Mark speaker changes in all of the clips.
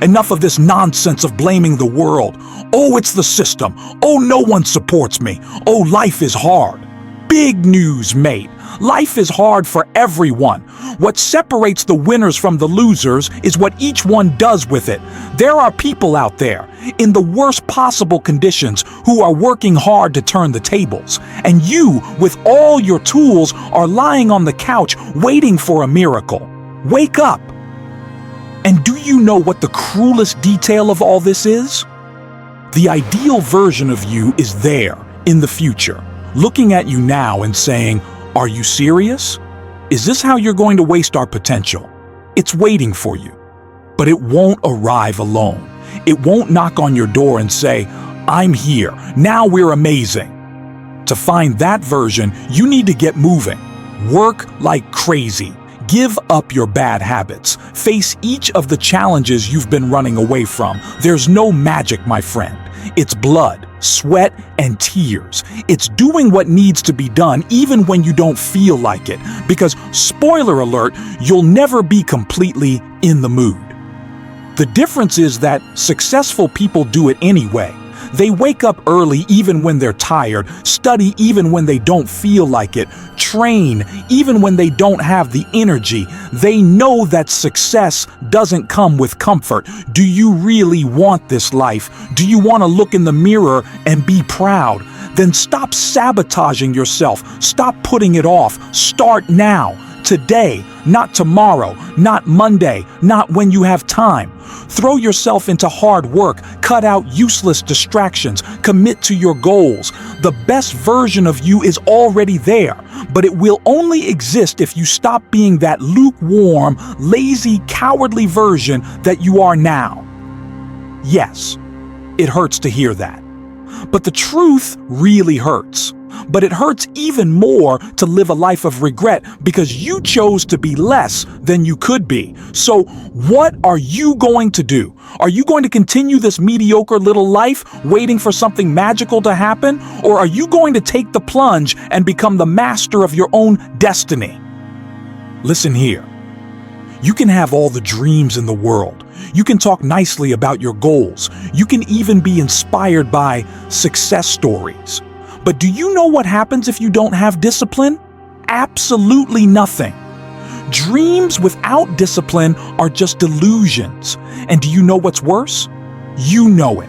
Speaker 1: Enough of this nonsense of blaming the world. Oh, it's the system. Oh, no one supports me. Oh, life is hard. Big news, mate. Life is hard for everyone. What separates the winners from the losers is what each one does with it. There are people out there, in the worst possible conditions, who are working hard to turn the tables. And you, with all your tools, are lying on the couch waiting for a miracle. Wake up! And do you know what the cruelest detail of all this is? The ideal version of you is there, in the future, looking at you now and saying, "Are you serious? Is this how you're going to waste our potential?" It's waiting for you. But it won't arrive alone. It won't knock on your door and say, "I'm here, now we're amazing." To find that version, you need to get moving. Work like crazy. Give up your bad habits. Face each of the challenges you've been running away from. There's no magic, my friend. It's blood, sweat, and tears. It's doing what needs to be done even when you don't feel like it. Because, spoiler alert, you'll never be completely in the mood. The difference is that successful people do it anyway. They wake up early even when they're tired, study even when they don't feel like it, train even when they don't have the energy. They know that success doesn't come with comfort. Do you really want this life? Do you want to look in the mirror and be proud? Then stop sabotaging yourself. Stop putting it off. Start now. Today, not tomorrow, not Monday, not when you have time. Throw yourself into hard work, cut out useless distractions, commit to your goals. The best version of you is already there, but it will only exist if you stop being that lukewarm, lazy, cowardly version that you are now. Yes, it hurts to hear that. But the truth really hurts. But it hurts even more to live a life of regret because you chose to be less than you could be. So what are you going to do? Are you going to continue this mediocre little life waiting for something magical to happen? Or are you going to take the plunge and become the master of your own destiny? Listen here. You can have all the dreams in the world. You can talk nicely about your goals. You can even be inspired by success stories. But do you know what happens if you don't have discipline? Absolutely nothing. Dreams without discipline are just delusions. And do you know what's worse? You know it.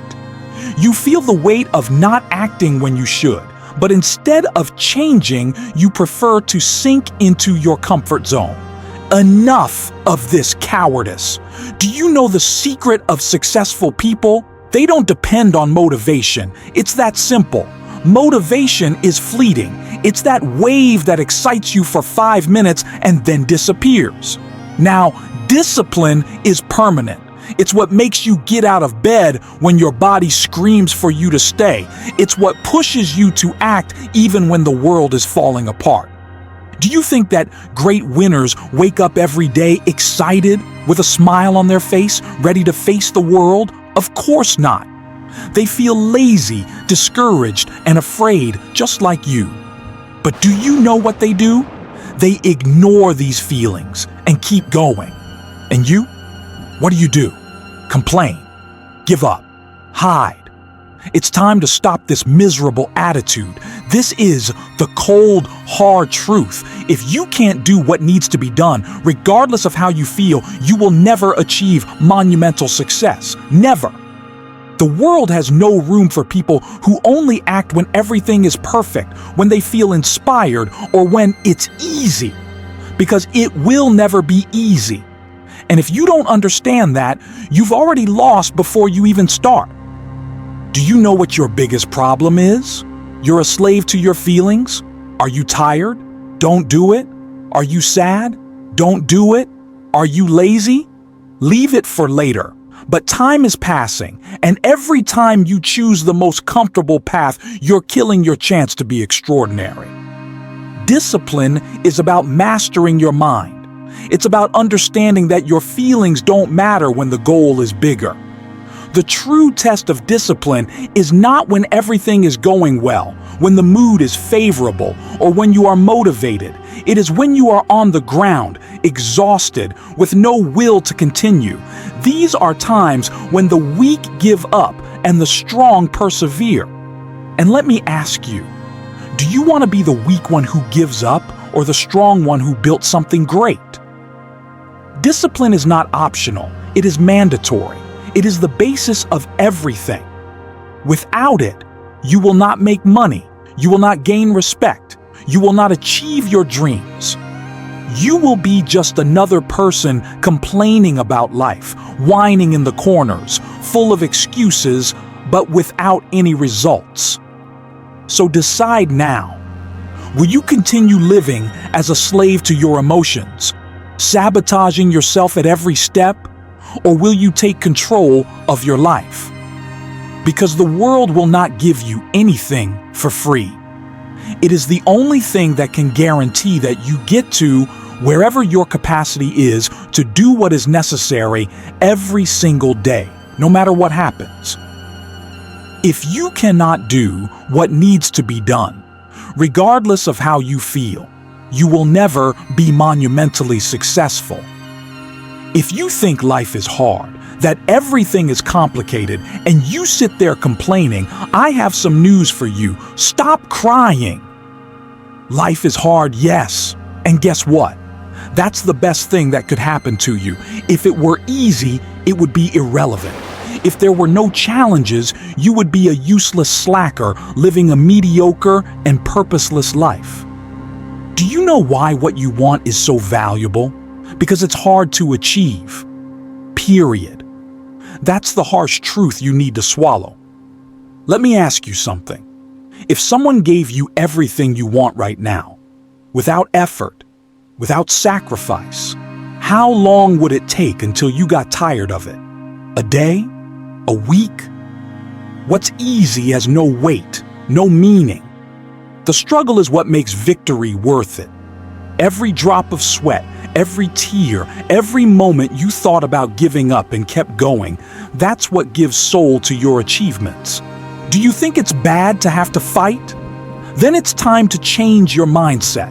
Speaker 1: You feel the weight of not acting when you should, but instead of changing, you prefer to sink into your comfort zone. Enough of this cowardice. Do you know the secret of successful people? They don't depend on motivation. It's that simple. Motivation is fleeting. It's that wave that excites you for 5 minutes and then disappears. Now, discipline is permanent. It's what makes you get out of bed when your body screams for you to stay. It's what pushes you to act even when the world is falling apart. Do you think that great winners wake up every day excited, with a smile on their face, ready to face the world? Of course not. They feel lazy, discouraged, and afraid, just like you. But do you know what they do? They ignore these feelings and keep going. And you? What do? Complain, give up, hide. It's time to stop this miserable attitude. This is the cold, hard truth. If you can't do what needs to be done, regardless of how you feel, you will never achieve monumental success. Never. The world has no room for people who only act when everything is perfect, when they feel inspired, or when it's easy. Because it will never be easy. And if you don't understand that, you've already lost before you even start. Do you know what your biggest problem is? You're a slave to your feelings? Are you tired? Don't do it. Are you sad? Don't do it. Are you lazy? Leave it for later. But time is passing, and every time you choose the most comfortable path, you're killing your chance to be extraordinary. Discipline is about mastering your mind. It's about understanding that your feelings don't matter when the goal is bigger. The true test of discipline is not when everything is going well, when the mood is favorable, or when you are motivated. It is when you are on the ground, exhausted, with no will to continue. These are times when the weak give up and the strong persevere. And let me ask you, do you want to be the weak one who gives up or the strong one who built something great? Discipline is not optional, it is mandatory. It is the basis of everything. Without it, you will not make money, you will not gain respect, you will not achieve your dreams. You will be just another person complaining about life, whining in the corners, full of excuses, but without any results. So decide now. Will you continue living as a slave to your emotions, sabotaging yourself at every step? Or will you take control of your life? Because the world will not give you anything for free. It is the only thing that can guarantee that you get to wherever your capacity is to do what is necessary every single day, no matter what happens. If you cannot do what needs to be done, regardless of how you feel, you will never be monumentally successful. If you think life is hard, that everything is complicated, and you sit there complaining, I have some news for you. Stop crying. Life is hard, yes. And guess what? That's the best thing that could happen to you. If it were easy, it would be irrelevant. If there were no challenges, you would be a useless slacker living a mediocre and purposeless life. Do you know why what you want is so valuable? Because it's hard to achieve. Period. That's the harsh truth you need to swallow. Let me ask you something. If someone gave you everything you want right now, without effort, without sacrifice, how long would it take until you got tired of it? A day? A week? What's easy has no weight, no meaning. The struggle is what makes victory worth it. Every drop of sweat, every tear, every moment you thought about giving up and kept going, that's what gives soul to your achievements. Do you think it's bad to have to fight? Then it's time to change your mindset.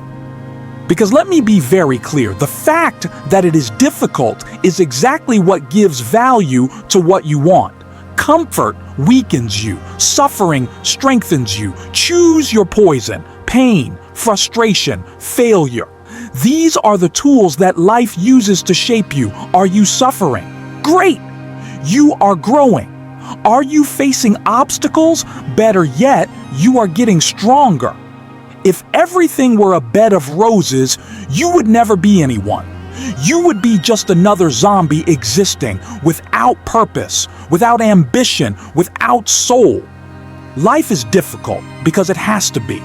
Speaker 1: Because let me be very clear, the fact that it is difficult is exactly what gives value to what you want. Comfort weakens you, suffering strengthens you. Choose your poison, pain, frustration, failure. These are the tools that life uses to shape you. Are you suffering? Great! You are growing. Are you facing obstacles? Better yet, you are getting stronger. If everything were a bed of roses, you would never be anyone. You would be just another zombie existing without purpose, without ambition, without soul. Life is difficult because it has to be.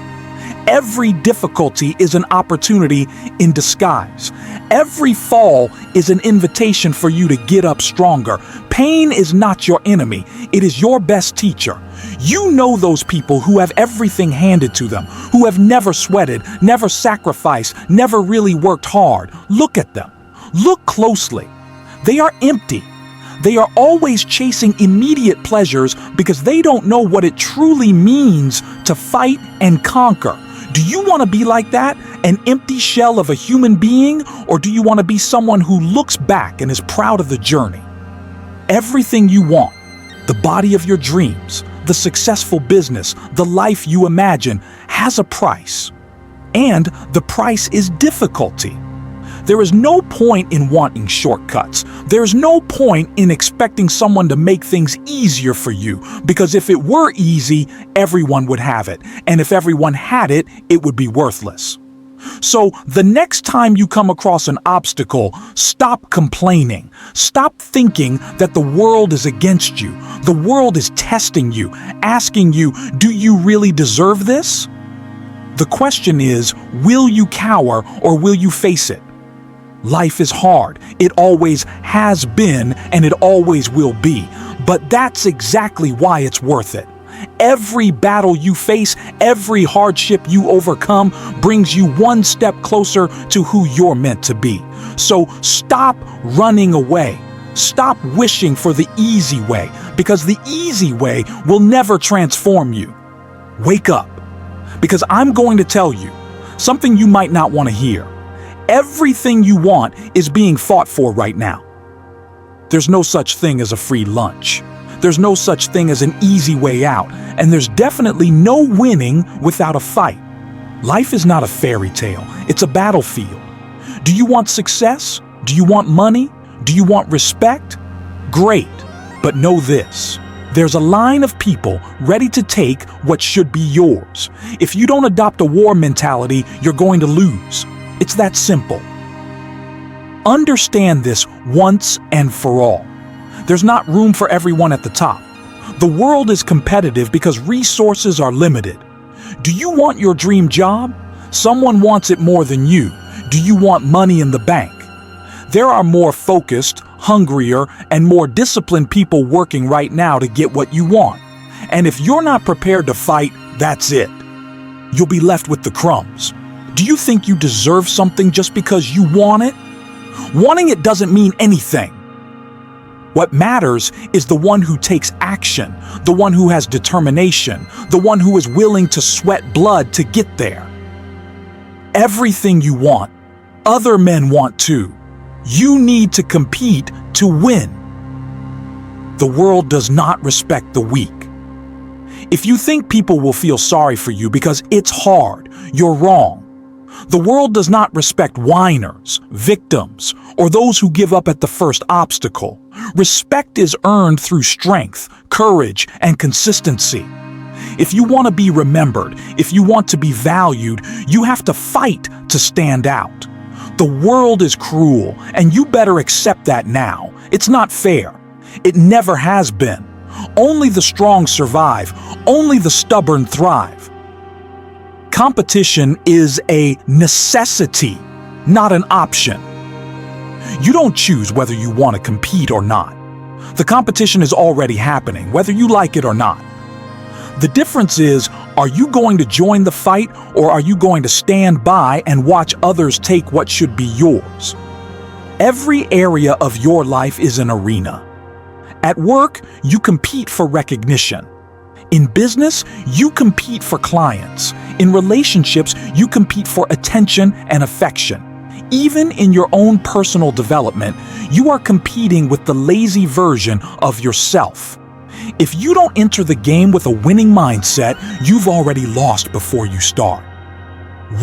Speaker 1: Every difficulty is an opportunity in disguise. Every fall is an invitation for you to get up stronger. Pain is not your enemy, it is your best teacher. You know those people who have everything handed to them, who have never sweated, never sacrificed, never really worked hard. Look at them. Look closely. They are empty. They are always chasing immediate pleasures because they don't know what it truly means to fight and conquer. Do you want to be like that, an empty shell of a human being, or do you want to be someone who looks back and is proud of the journey? Everything you want, the body of your dreams, the successful business, the life you imagine, has a price. And the price is difficulty. There is no point in wanting shortcuts. There's no point in expecting someone to make things easier for you, because if it were easy, everyone would have it. And if everyone had it, it would be worthless. So the next time you come across an obstacle, stop complaining. Stop thinking that the world is against you. The world is testing you, asking you, do you really deserve this? The question is, will you cower or will you face it? Life is hard. It always has been, and it always will be. But that's exactly why it's worth it. Every battle you face, every hardship you overcome brings you one step closer to who you're meant to be. So stop running away. Stop wishing for the easy way, because the easy way will never transform you. Wake up, because I'm going to tell you something you might not want to hear. Everything you want is being fought for right now. There's no such thing as a free lunch. There's no such thing as an easy way out, and there's definitely no winning without a fight. Life is not a fairy tale, it's a battlefield. Do you want success? Do you want money? Do you want respect? Great, but know this. There's a line of people ready to take what should be yours. If you don't adopt a war mentality, you're going to lose. It's that simple. Understand this once and for all. There's not room for everyone at the top. The world is competitive because resources are limited. Do you want your dream job? Someone wants it more than you. Do you want money in the bank? There are more focused, hungrier, and more disciplined people working right now to get what you want. And if you're not prepared to fight, that's it. You'll be left with the crumbs. Do you think you deserve something just because you want it? Wanting it doesn't mean anything. What matters is the one who takes action, the one who has determination, the one who is willing to sweat blood to get there. Everything you want, other men want too. You need to compete to win. The world does not respect the weak. If you think people will feel sorry for you because it's hard, you're wrong. The world does not respect whiners, victims, or those who give up at the first obstacle. Respect is earned through strength, courage, and consistency. If you want to be remembered, if you want to be valued, you have to fight to stand out. The world is cruel, and you better accept that now. It's not fair. It never has been. Only the strong survive. Only the stubborn thrive. Competition is a necessity, not an option. You don't choose whether you want to compete or not. The competition is already happening, whether you like it or not. The difference is, are you going to join the fight, or are you going to stand by and watch others take what should be yours? Every area of your life is an arena. At work, you compete for recognition. In business, you compete for clients. In relationships, you compete for attention and affection. Even in your own personal development, you are competing with the lazy version of yourself. If you don't enter the game with a winning mindset, you've already lost before you start.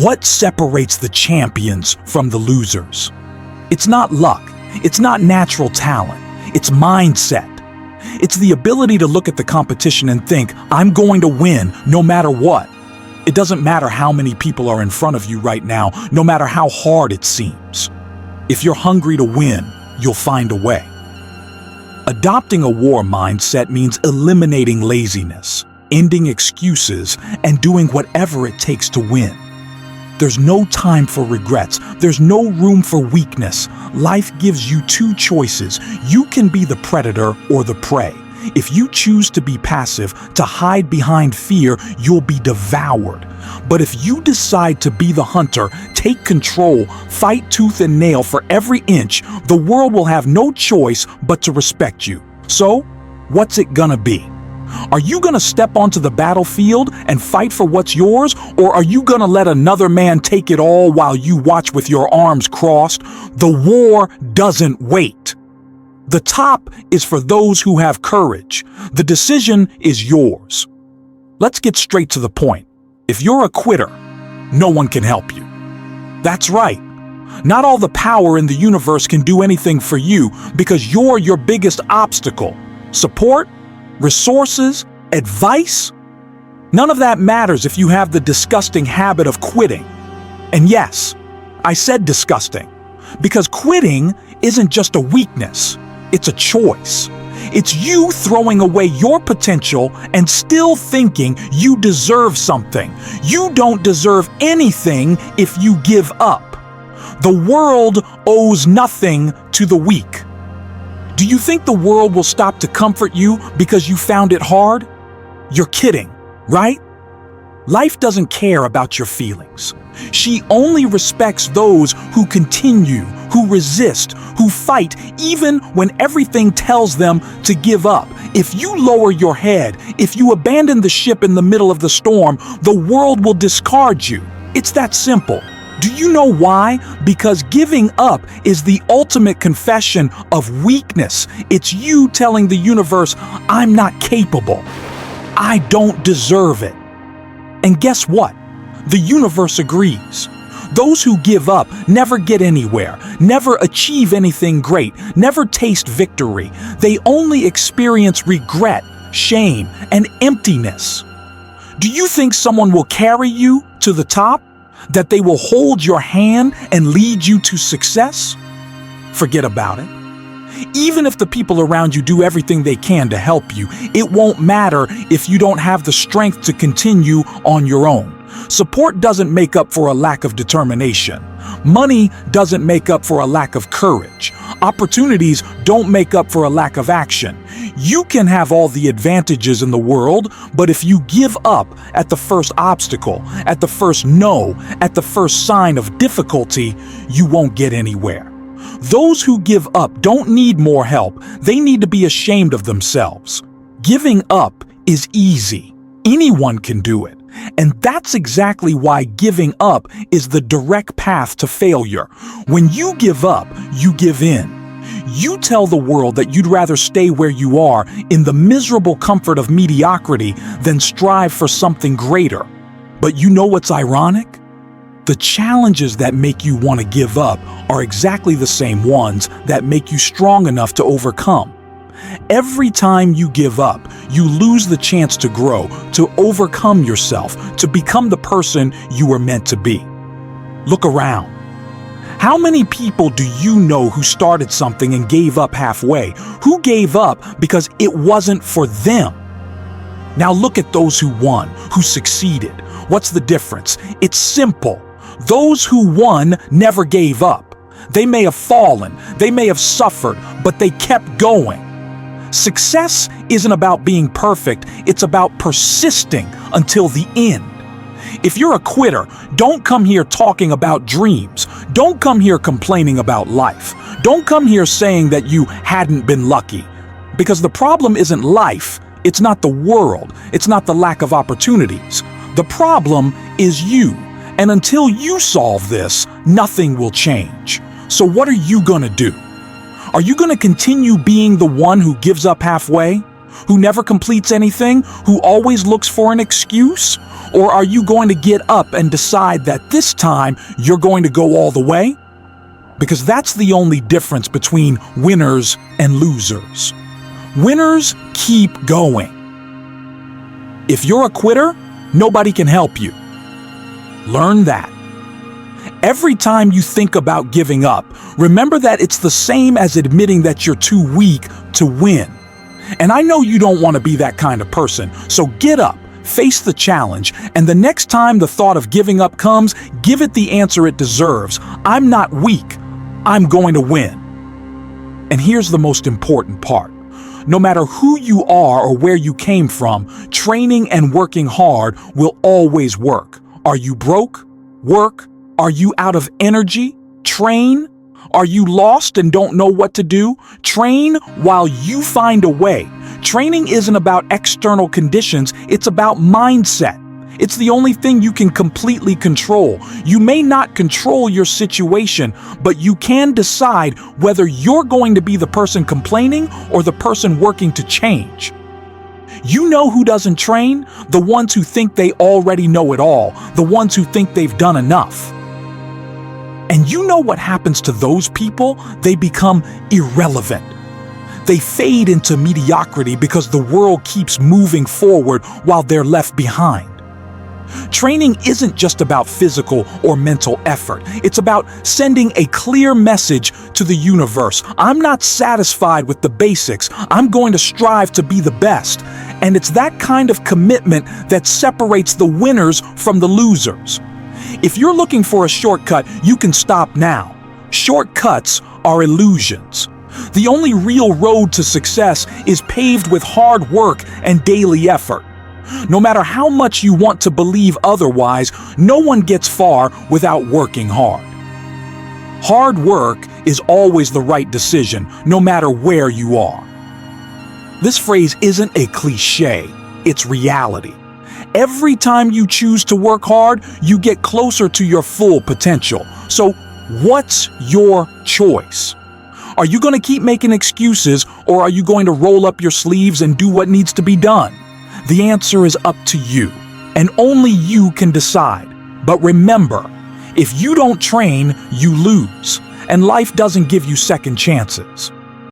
Speaker 1: What separates the champions from the losers? It's not luck. It's not natural talent. It's mindset. It's the ability to look at the competition and think, I'm going to win no matter what. It doesn't matter how many people are in front of you right now, no matter how hard it seems. If you're hungry to win, you'll find a way. Adopting a war mindset means eliminating laziness, ending excuses, and doing whatever it takes to win. There's no time for regrets. There's no room for weakness. Life gives you two choices. You can be the predator or the prey. If you choose to be passive, to hide behind fear, you'll be devoured. But if you decide to be the hunter, take control, fight tooth and nail for every inch, the world will have no choice but to respect you. So, what's it gonna be? Are you gonna step onto the battlefield and fight for what's yours, or are you gonna let another man take it all while you watch with your arms crossed? The war doesn't wait. The top is for those who have courage. The decision is yours. Let's get straight to the point. If you're a quitter, no one can help you. That's right. Not all the power in the universe can do anything for you because you're your biggest obstacle. Support? Resources? Advice? None of that matters if you have the disgusting habit of quitting. And yes, I said disgusting, because quitting isn't just a weakness, it's a choice. It's you throwing away your potential and still thinking you deserve something. You don't deserve anything if you give up. The world owes nothing to the weak. Do you think the world will stop to comfort you because you found it hard? You're kidding, right? Life doesn't care about your feelings. She only respects those who continue, who who resist, who fight even when everything tells them to give up. If you lower your head, if you abandon the ship in the middle of the storm, the world will discard you. It's that simple. Do you know why? Because giving up is the ultimate confession of weakness. It's you telling the universe, I'm not capable. I don't deserve it. And guess what? The universe agrees. Those who give up never get anywhere, never achieve anything great, never taste victory. They only experience regret, shame, and emptiness. Do you think someone will carry you to the top? That they will hold your hand and lead you to success? Forget about it. Even if the people around you do everything they can to help you, it won't matter if you don't have the strength to continue on your own. Support doesn't make up for a lack of determination. Money doesn't make up for a lack of courage. Opportunities don't make up for a lack of action. You can have all the advantages in the world, but if you give up at the first obstacle, at the first no, at the first sign of difficulty, you won't get anywhere. Those who give up don't need more help. They need to be ashamed of themselves. Giving up is easy. Anyone can do it. And that's exactly why giving up is the direct path to failure. When you give up, you give in. You tell the world that you'd rather stay where you are in the miserable comfort of mediocrity than strive for something greater. But you know what's ironic? The challenges that make you want to give up are exactly the same ones that make you strong enough to overcome. Every time you give up, you lose the chance to grow, to overcome yourself, to become the person you were meant to be. Look around. How many people do you know who started something and gave up halfway? Who gave up because it wasn't for them? Now look at those who won, who succeeded. What's the difference? It's simple. Those who won never gave up. They may have fallen, they may have suffered, but they kept going. Success isn't about being perfect, it's about persisting until the end. If you're a quitter, don't come here talking about dreams. Don't come here complaining about life. Don't come here saying that you hadn't been lucky. Because the problem isn't life, it's not the world, it's not the lack of opportunities. The problem is you. And until you solve this, nothing will change. So what are you gonna do? Are you gonna continue being the one who gives up halfway? Who never completes anything? Who always looks for an excuse? Or are you going to get up and decide that this time you're going to go all the way? Because that's the only difference between winners and losers. Winners keep going. If you're a quitter, nobody can help you. Learn that. Every time you think about giving up, remember that it's the same as admitting that you're too weak to win. And I know you don't want to be that kind of person, so get up, face the challenge, and the next time the thought of giving up comes, give it the answer it deserves. I'm not weak. I'm going to win. And here's the most important part. No matter who you are or where you came from, training and working hard will always work. Are you broke? Work. Are you out of energy? Train. Are you lost and don't know what to do? Train while you find a way. Training isn't about external conditions, it's about mindset. It's the only thing you can completely control. You may not control your situation, but you can decide whether you're going to be the person complaining or the person working to change. You know who doesn't train? The ones who think they already know it all, the ones who think they've done enough. And you know what happens to those people? They become irrelevant. They fade into mediocrity because the world keeps moving forward while they're left behind. Training isn't just about physical or mental effort. It's about sending a clear message to the universe. I'm not satisfied with the basics. I'm going to strive to be the best. And it's that kind of commitment that separates the winners from the losers. If you're looking for a shortcut, you can stop now. Shortcuts are illusions. The only real road to success is paved with hard work and daily effort. No matter how much you want to believe otherwise, no one gets far without working hard. Hard work is always the right decision, no matter where you are. This phrase isn't a cliche, it's reality. Every time you choose to work hard, you get closer to your full potential. So, what's your choice? Are you going to keep making excuses, or are you going to roll up your sleeves and do what needs to be done? The answer is up to you, and only you can decide. But remember, if you don't train, you lose, and life doesn't give you second chances.